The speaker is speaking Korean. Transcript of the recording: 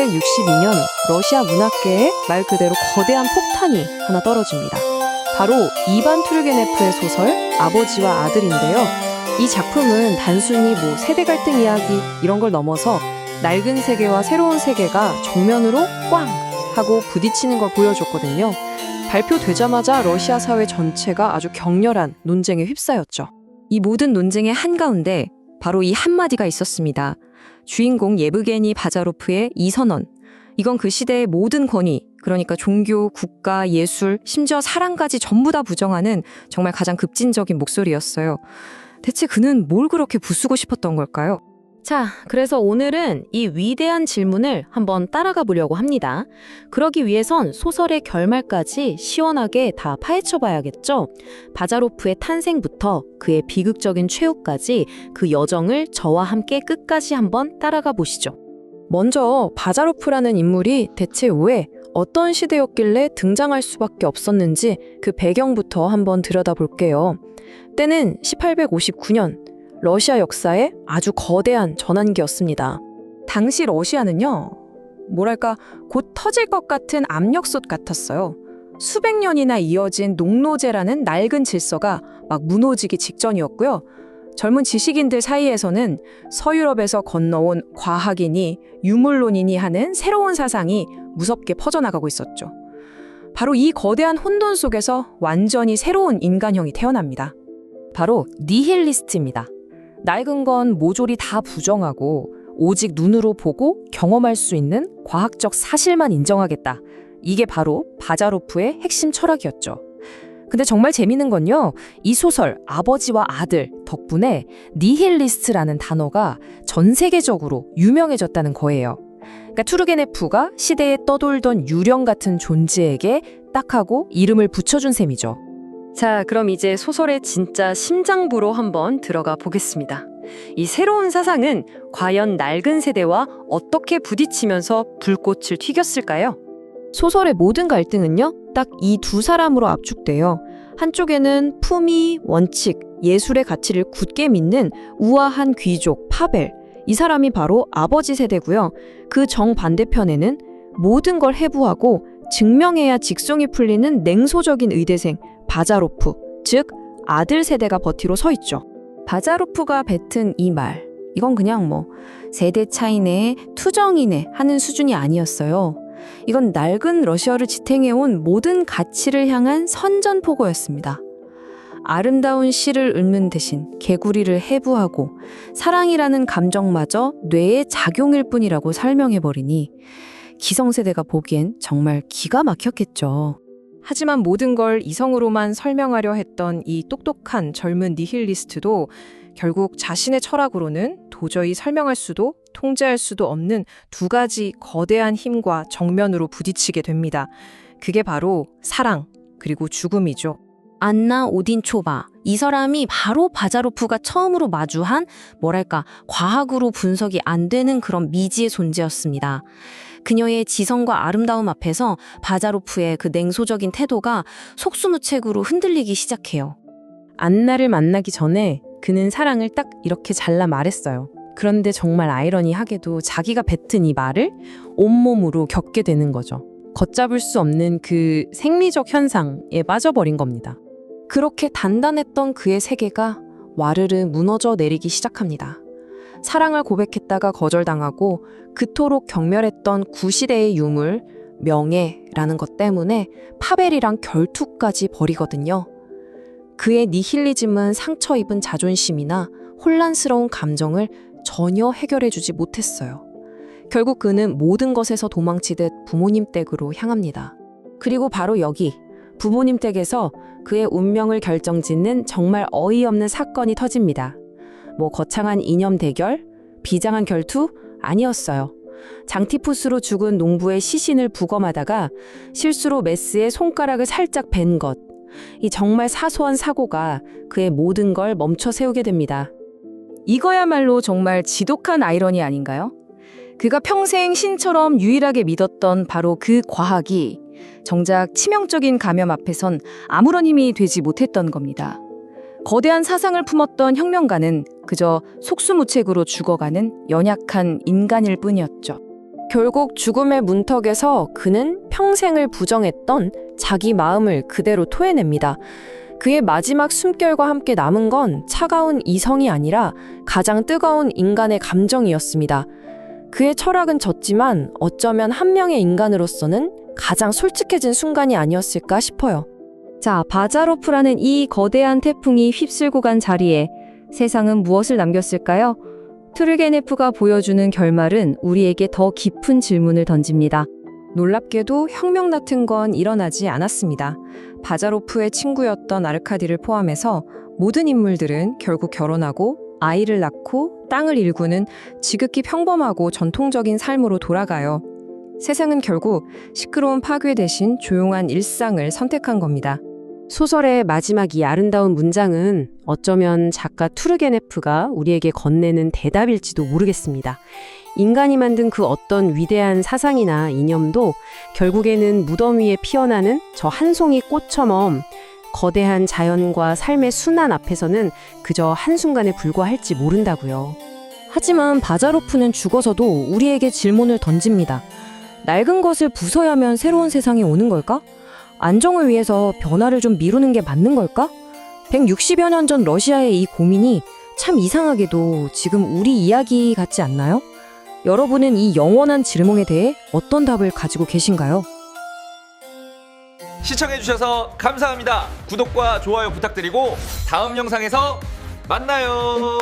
1862년 러시아 문학계에 말 그대로 거대한 폭탄이 하나 떨어집니다. 바로 이반 투르게네프의 소설 아버지와 아들인데요. 이 작품은 단순히 세대 갈등 이야기 이런 걸 넘어서 낡은 세계와 새로운 세계가 정면으로 꽝 하고 부딪히는 걸 보여줬거든요. 발표되자마자 러시아 사회 전체가 아주 격렬한 논쟁에 휩싸였죠. 이 모든 논쟁의 한가운데 바로 이 한마디가 있었습니다. 주인공 예브게니 바자로프의 이 선언. 이건 그 시대의 모든 권위, 그러니까 종교, 국가, 예술, 심지어 사랑까지 전부 다 부정하는 정말 가장 급진적인 목소리였어요. 대체 그는 뭘 그렇게 부수고 싶었던 걸까요? 자, 그래서 오늘은 이 위대한 질문을 한번 따라가 보려고 합니다. 그러기 위해선 소설의 결말까지 시원하게 다 파헤쳐 봐야겠죠? 바자로프의 탄생부터 그의 비극적인 최후까지 그 여정을 저와 함께 끝까지 한번 따라가 보시죠. 먼저 바자로프라는 인물이 대체 왜 어떤 시대였길래 등장할 수밖에 없었는지 그 배경부터 한번 들여다볼게요. 때는 1859년 러시아 역사의 아주 거대한 전환기였습니다. 당시 러시아는요, 곧 터질 것 같은 압력솥 같았어요. 수백 년이나 이어진 농노제라는 낡은 질서가 막 무너지기 직전이었고요. 젊은 지식인들 사이에서는 서유럽에서 건너온 과학이니 유물론이니 하는 새로운 사상이 무섭게 퍼져나가고 있었죠. 바로 이 거대한 혼돈 속에서 완전히 새로운 인간형이 태어납니다. 바로 니힐리스트입니다. 낡은 건 모조리 다 부정하고 오직 눈으로 보고 경험할 수 있는 과학적 사실만 인정하겠다. 이게 바로 바자로프의 핵심 철학이었죠. 근데 정말 재밌는 건요, 이 소설 아버지와 아들 덕분에 니힐리스트라는 단어가 전 세계적으로 유명해졌다는 거예요. 그러니까 투르게네프가 시대에 떠돌던 유령 같은 존재에게 딱 하고 이름을 붙여준 셈이죠. 자, 그럼 이제 소설의 진짜 심장부로 한번 들어가 보겠습니다. 이 새로운 사상은 과연 낡은 세대와 어떻게 부딪히면서 불꽃을 튀겼을까요? 소설의 모든 갈등은요, 딱 이 두 사람으로 압축돼요. 한쪽에는 품위, 원칙, 예술의 가치를 굳게 믿는 우아한 귀족 파벨. 이 사람이 바로 아버지 세대고요. 그 정반대편에는 모든 걸 해부하고 증명해야 직성이 풀리는 냉소적인 의대생 바자로프, 즉 아들 세대가 버티로 서 있죠. 바자로프가 뱉은 이 말, 이건 그냥 세대 차이네, 투정이네 하는 수준이 아니었어요. 이건 낡은 러시아를 지탱해온 모든 가치를 향한 선전포고였습니다. 아름다운 시를 읊는 대신 개구리를 해부하고 사랑이라는 감정마저 뇌의 작용일 뿐이라고 설명해버리니 기성세대가 보기엔 정말 기가 막혔겠죠. 하지만 모든 걸 이성으로만 설명하려 했던 이 똑똑한 젊은 니힐리스트도 결국 자신의 철학으로는 도저히 설명할 수도 통제할 수도 없는 두 가지 거대한 힘과 정면으로 부딪히게 됩니다. 그게 바로 사랑 그리고 죽음이죠. 안나 오딘초바, 이 사람이 바로 바자로프가 처음으로 마주한 과학으로 분석이 안 되는 그런 미지의 존재였습니다. 그녀의 지성과 아름다움 앞에서 바자로프의 그 냉소적인 태도가 속수무책으로 흔들리기 시작해요. 안나를 만나기 전에 그는 사랑을 딱 이렇게 잘라 말했어요. 그런데 정말 아이러니하게도 자기가 뱉은 이 말을 온몸으로 겪게 되는 거죠. 걷잡을 수 없는 그 생리적 현상에 빠져버린 겁니다. 그렇게 단단했던 그의 세계가 와르르 무너져 내리기 시작합니다. 사랑을 고백했다가 거절당하고 그토록 경멸했던 구시대의 유물, 명예라는 것 때문에 파벨이랑 결투까지 벌이거든요. 그의 니힐리즘은 상처 입은 자존심이나 혼란스러운 감정을 전혀 해결해주지 못했어요. 결국 그는 모든 것에서 도망치듯 부모님 댁으로 향합니다. 그리고 바로 여기 부모님 댁에서 그의 운명을 결정짓는 정말 어이없는 사건이 터집니다. 거창한 이념 대결, 비장한 결투 아니었어요. 장티푸스로 죽은 농부의 시신을 부검하다가 실수로 메스의 손가락을 살짝 벤 것. 이 정말 사소한 사고가 그의 모든 걸 멈춰 세우게 됩니다. 이거야말로 정말 지독한 아이러니 아닌가요? 그가 평생 신처럼 유일하게 믿었던 바로 그 과학이 정작 치명적인 감염 앞에선 아무런 힘이 되지 못했던 겁니다. 거대한 사상을 품었던 혁명가는 그저 속수무책으로 죽어가는 연약한 인간일 뿐이었죠. 결국 죽음의 문턱에서 그는 평생을 부정했던 자기 마음을 그대로 토해냅니다. 그의 마지막 숨결과 함께 남은 건 차가운 이성이 아니라 가장 뜨거운 인간의 감정이었습니다. 그의 철학은 졌지만 어쩌면 한 명의 인간으로서는 가장 솔직해진 순간이 아니었을까 싶어요. 자, 바자로프라는 이 거대한 태풍이 휩쓸고 간 자리에 세상은 무엇을 남겼을까요? 투르게네프가 보여주는 결말은 우리에게 더 깊은 질문을 던집니다. 놀랍게도 혁명 같은 건 일어나지 않았습니다. 바자로프의 친구였던 아르카디를 포함해서 모든 인물들은 결국 결혼하고 아이를 낳고 땅을 일구는 지극히 평범하고 전통적인 삶으로 돌아가요. 세상은 결국 시끄러운 파괴 대신 조용한 일상을 선택한 겁니다. 소설의 마지막 이 아름다운 문장은 어쩌면 작가 투르게네프가 우리에게 건네는 대답일지도 모르겠습니다. 인간이 만든 그 어떤 위대한 사상이나 이념도 결국에는 무덤 위에 피어나는 저 한 송이 꽃처럼 거대한 자연과 삶의 순환 앞에서는 그저 한순간에 불과할지 모른다고요. 하지만 바자로프는 죽어서도 우리에게 질문을 던집니다. 낡은 것을 부숴야만 새로운 세상이 오는 걸까? 안정을 위해서 변화를 좀 미루는 게 맞는 걸까? 160여 년 전 러시아의 이 고민이 참 이상하게도 지금 우리 이야기 같지 않나요? 여러분은 이 영원한 질문에 대해 어떤 답을 가지고 계신가요? 시청해주셔서 감사합니다. 구독과 좋아요 부탁드리고 다음 영상에서 만나요.